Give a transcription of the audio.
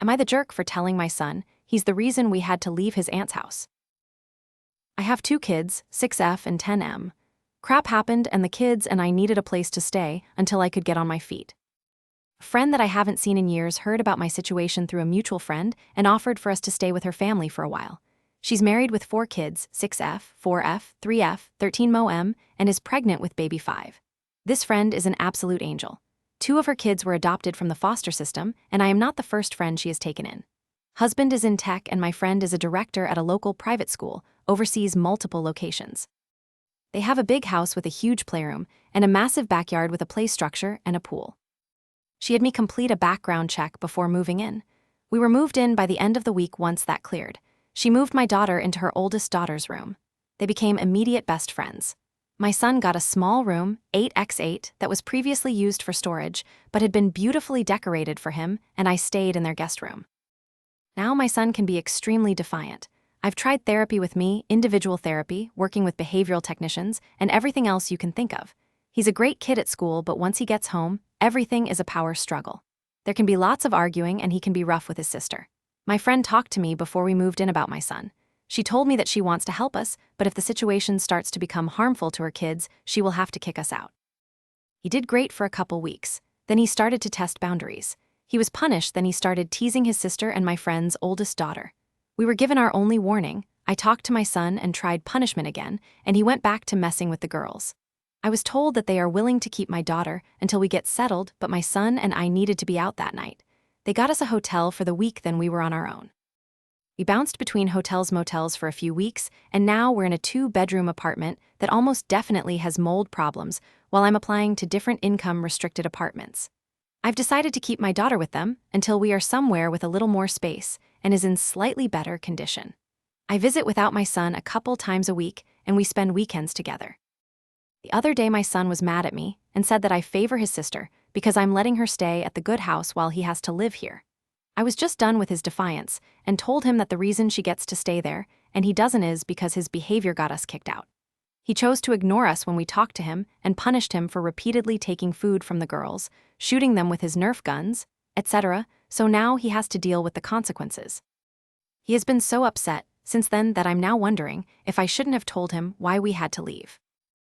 Am I the jerk for telling my son he's the reason we had to leave his aunt's house? I have 2 kids, 6F and 10M. Crap happened and the kids and I needed a place to stay until I could get on my feet. A friend that I haven't seen in years heard about my situation through a mutual friend and offered for us to stay with her family for a while. She's married with 4 kids, 6F, 4F, 3F, 13MoM, and is pregnant with baby 5. This friend is an absolute angel. 2 of her kids were adopted from the foster system, and I am not the first friend she has taken in. Husband is in tech and my friend is a director at a local private school, oversees multiple locations. They have a big house with a huge playroom and a massive backyard with a play structure and a pool. She had me complete a background check before moving in. We were moved in by the end of the week once that cleared. She moved my daughter into her oldest daughter's room. They became immediate best friends. My son got a small room, 8x8, that was previously used for storage, but had been beautifully decorated for him, and I stayed in their guest room. Now my son can be extremely defiant. I've tried therapy with me, individual therapy, working with behavioral technicians, and everything else you can think of. He's a great kid at school, but once he gets home, everything is a power struggle. There can be lots of arguing and he can be rough with his sister. My friend talked to me before we moved in about my son. She told me that she wants to help us, but if the situation starts to become harmful to her kids, she will have to kick us out. He did great for a couple weeks. Then he started to test boundaries. He was punished, then he started teasing his sister and my friend's oldest daughter. We were given our only warning. I talked to my son and tried punishment again, and he went back to messing with the girls. I was told that they are willing to keep my daughter until we get settled, but my son and I needed to be out that night. They got us a hotel for the week, then we were on our own. We bounced between hotels, motels for a few weeks, and now we're in a 2-bedroom apartment that almost definitely has mold problems while I'm applying to different income-restricted apartments. I've decided to keep my daughter with them until we are somewhere with a little more space and is in slightly better condition. I visit without my son a couple times a week, and we spend weekends together. The other day my son was mad at me and said that I favor his sister because I'm letting her stay at the good house while he has to live here. I was just done with his defiance and told him that the reason she gets to stay there and he doesn't is because his behavior got us kicked out. He chose to ignore us when we talked to him and punished him for repeatedly taking food from the girls, shooting them with his Nerf guns, etc., so now he has to deal with the consequences. He has been so upset since then that I'm now wondering if I shouldn't have told him why we had to leave.